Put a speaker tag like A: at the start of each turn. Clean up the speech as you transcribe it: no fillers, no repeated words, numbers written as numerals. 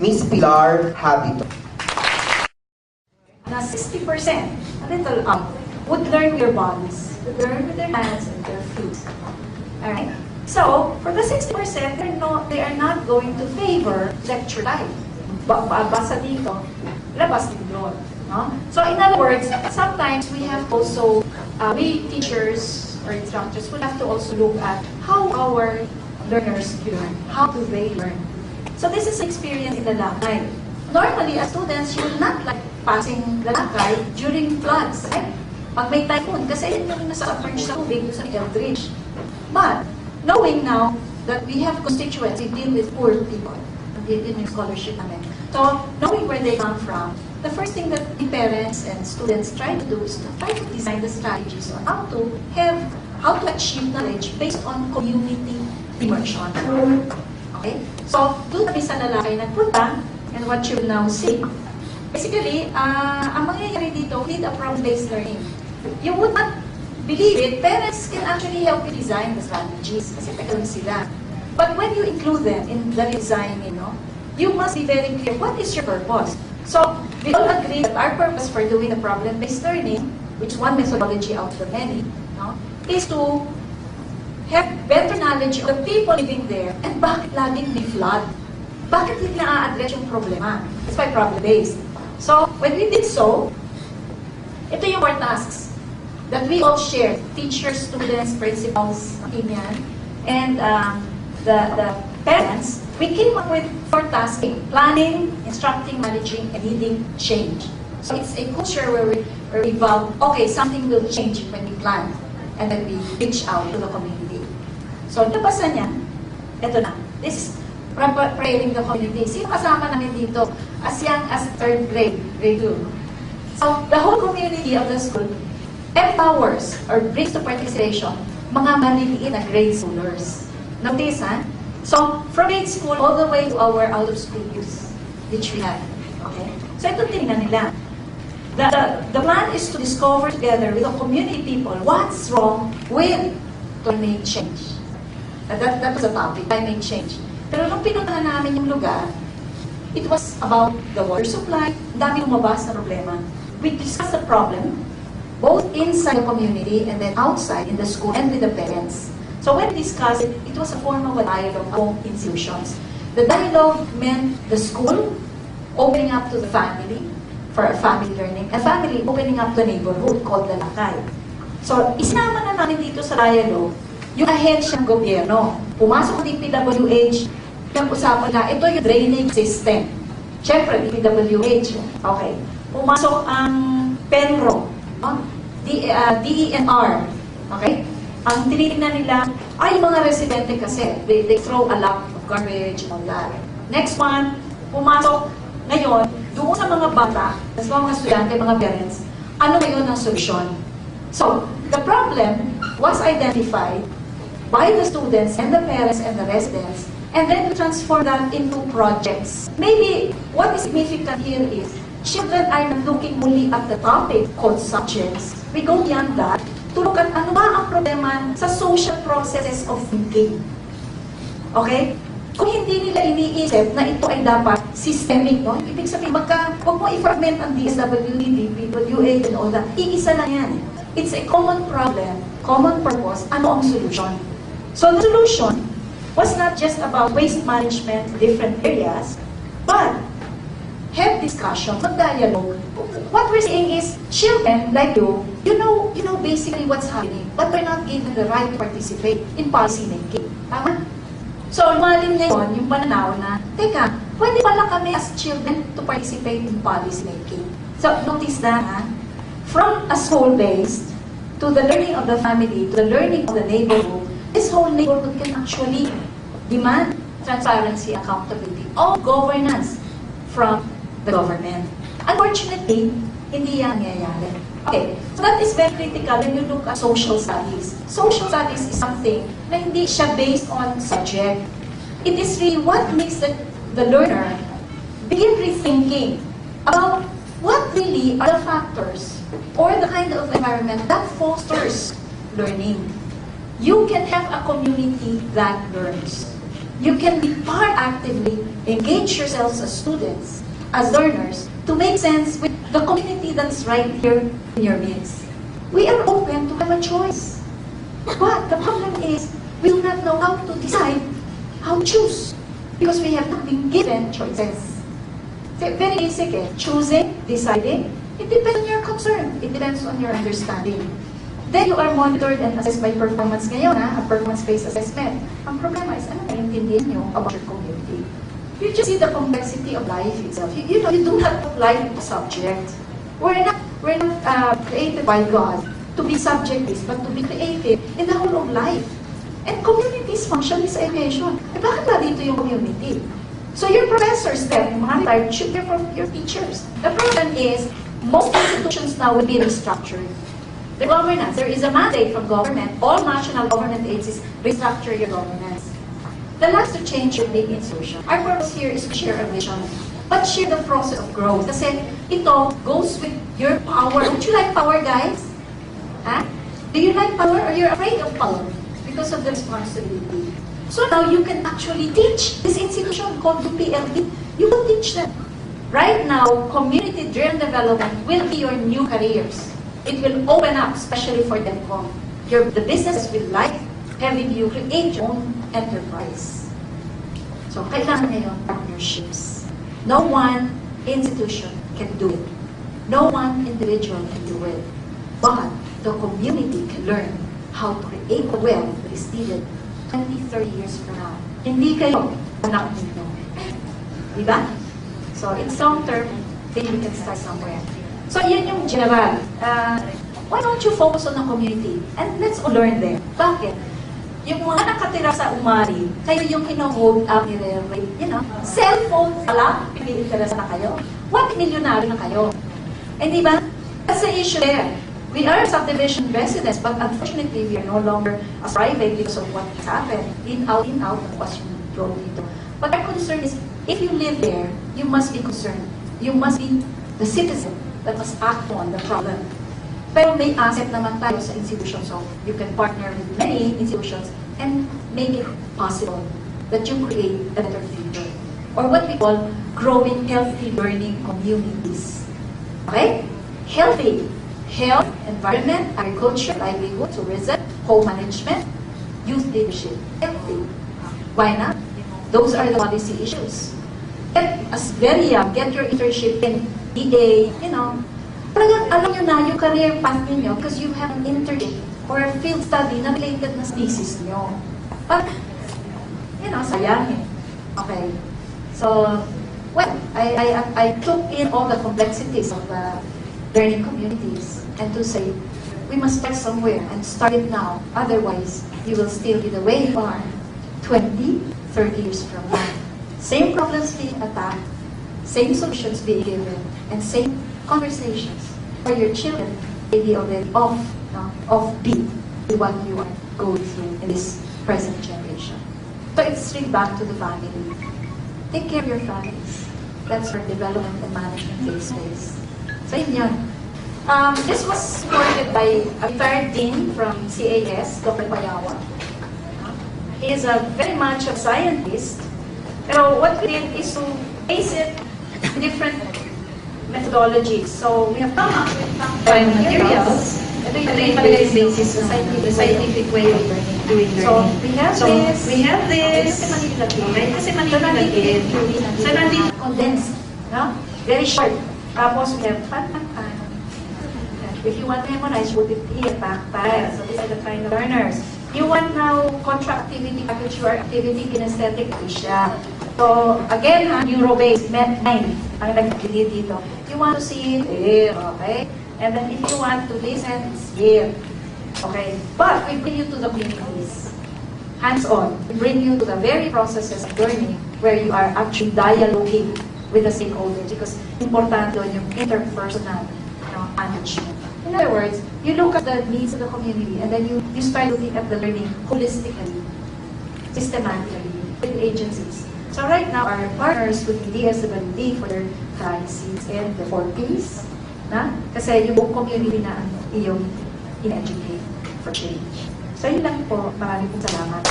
A: Miss Pilar Habito.
B: Na 60%, a little up, would learn with their bodies, would learn with their hands and their feet. Alright? So, for the 60%, they are not going to favor lecture life. Basa dito, labas din doon. No? So, in other words, sometimes we have also, we teachers or instructors will have to also look at how our learners learn. How do they learn? So, this is experience in the lakay. Normally, as students, you will not like passing the lakay during floods. Right? Pag may typhoon, kasi yun yung nasa-submerge sa tubig, sa Eldridge. But, knowing now that we have constituents who deal with poor people, yun yung scholarship namin. So, knowing where they come from, the first thing that the parents and students try to do is to try to design the strategies on how to achieve knowledge based on community immersion. Okay? So, doon kami sa lalaki nagpunta, and what you will now see. Basically, ang mangyayari dito, need a problem-based learning. You would not believe it, parents can actually help you design the strategies kasi tagal sila. But when you include them in the design, you must be very clear, what is your purpose? So, we all agree that our purpose for doing the problem-based learning, which is one methodology out of the many, is to have better knowledge of the people living there and bakit laging may flood. Bakit hindi na-address yung problema? It's by problem-based. So, when we did so, ito yung 4 tasks that we all shared, teachers, students, principals, and the parents. We came up with 4 tasks: planning, instructing, managing, and leading change. So it's a culture where we vow, okay, something will change when we plan, and then we reach out to the community. So, nabasan niya, ito na. This is preparing the community. Sino kasama namin dito? As young as 3rd grade, grade 2. So, the whole community of the school empowers or brings to participation mga maliliit na grade schoolers. Notice, ha? So, from grade school all the way to our out-of-school youth, which we have. Okay? So, ito tingnan nila. The plan is to discover together with the community people what's wrong with climate change. That was the topic, climate change. Pero nung pinuntahan namin yung lugar, it was about the water supply, dami lumabas na problema. We discussed the problem, both inside the community and then outside in the school and with the parents. So when we discussed it, it was a form of a dialogue among institutions. The dialogue meant the school opening up to the family for a family learning, and family opening up to a neighborhood called the lakay. So isinama na namin dito sa dialogue yung ahensya ng gobyerno. Pumasok ang DPWH, yung usapan na, ito yung drainage system. Siyempre, DPWH. Okay. Pumasok ang PENRO, DENR. Okay? Ang tinitingnan nila, ay mga residente kasi, they throw a lot of garbage and all that. Next one, pumasok ngayon, doon sa mga bata, sa mga estudyante, mga parents, ano ngayon ang solusyon? So, the problem was identified by the students and the parents and the residents, and then we transform that into projects. Maybe what is significant here is children are looking only at the topic called subjects. We go beyond that to look at ano ba ang problema sa social processes of thinking. Okay? Kung hindi nila iniisip na ito ay dapat systemic, ibig sabihin, huwag mo i-fragment ang DSWD, PWA, and all that. Iisa lang yan. It's a common problem, common purpose, ano ang solution? So the solution was not just about waste management in different areas, but have discussion, mag-dialogue. What we're saying is, children like you know basically what's happening, but we're not given the right to participate in policy making. Tama? So, lumalim ngayon yung pananaw na, teka, pwede pala kami as children to participate in policy making. So, notice that, from a school-based to the learning of the family, to the learning of the neighborhood, this whole neighborhood can actually demand transparency, accountability, all governance from the government. Unfortunately, hindi yan nangyayari. Okay, so that is very critical when you look at social studies. Social studies is something na hindi siya based on subject. It is really what makes the learner begin rethinking about what really are the factors or the kind of environment that fosters learning. You can have a community that learns. You can be part actively, engage yourselves as students, as learners, to make sense with the community that's right here in your midst. We are open to have a choice. But the problem is, we do not know how to decide, how to choose, because we have not been given choices. Very basic eh. Choosing, deciding, it depends on your concern. It depends on your understanding. Then you are monitored and assessed by performance ngayon, a performance-based assessment. Ang problema is, ano naiintindihan nyo about your community? You just see the complexity of life itself. You know, you do not put life into subject. We're not created by God to be subject-based, but to be creative in the whole of life. And communities function is education. Eh, bakit ba dito yung community? So your professors then, mga retired, should hear from your teachers. The problem is, most institutions now will be restructured. The governance, there is a mandate from government, all national government agencies, restructure your governance. The last to change your big institution. Our purpose here is to share a vision, but share the process of growth. Kasi ito goes with your power. Don't you like power, guys? Huh? Do you like power or you're afraid of power? Because of the responsibility. So now you can actually teach this institution called the PLD. You will teach them. Right now, community-driven development will be your new careers. It will open up, especially for DELCOM. The business will like having you create your own enterprise. So, kailangan ngayon partnerships. No one institution can do it. No one individual can do it. But the community can learn how to create a wealth that is needed 20, 30 years from now. Hindi kayo anak nito. Diba? So, it's long-term, then you can start somewhere. So, yan yung general. Why don't you focus on the community? And let's all learn there. Bakit? Yung mga nakatira sa Umari, kayo yung kino-hold up ni Rere. You know, cellphone pala, pili-interest na kayo. What milyonaryo na kayo? Eh, di ba? That's the issue there. We are subdivision residents, but unfortunately, we are no longer as private because of what has happened. In, out, was yung drove dito. But our concern is, if you live there, you must be concerned. You must be the citizen that must act on the problem. Pero may asset naman tayo sa institution, so you can partner with many institutions and make it possible that you create a better future. Or what we call growing healthy learning communities. Okay? Healthy. Health, environment, agriculture, livelihood, tourism, home management, youth leadership. Healthy. Why not? Those are the policy issues. Get, as very young, get your internship in EA, you know. Talagang alam nyo na yung career path niyo because you have an internship or a field study na related na sa thesis nyo. But, you know, sayang eh. Okay. So, well, I took in all the complexities of the learning communities and to say, we must start somewhere and start it now. Otherwise, you will still be the way you are 20, 30 years from now. Same problems being attacked, same solutions being given, and same conversations for your children may be already off beat with what you are going through in this present generation. So it's straight back to the family. Take care of your families. That's where development and management takes place. So yun. This was supported by a retired dean from CAS, Dr. Payawa. He is a very much a scientist. Pero what we did is to base it in different methodologies. So we have come up with some materials. Ito yung basis ng scientific way of doing learning. So we have this. Kasi manipulated. So nandito condensed. No? Very short. Tapos we have if you want to memorize, put it here, tactile. So these are the kind of learners. You want now contra activity package or activity kinesthetic, ito siya. So, again, neuro-based, mind, ang nag-lead dito. You want to see it here, okay? And then if you want to listen, it's here. Okay? But we bring you to the communities. Hands-on. We bring you to the very processes of learning where you are actually dialoguing with the stakeholders because important doon yung interpersonal management. In other words, you look at the needs of the community and then you start looking at the learning holistically, systematically, with agencies. So right now, our partners would be DSWD for their crises and the 4Ps, na? Kasi yung buong community na iyong in-educate for change. So yun lang po. Maraming pong salamat.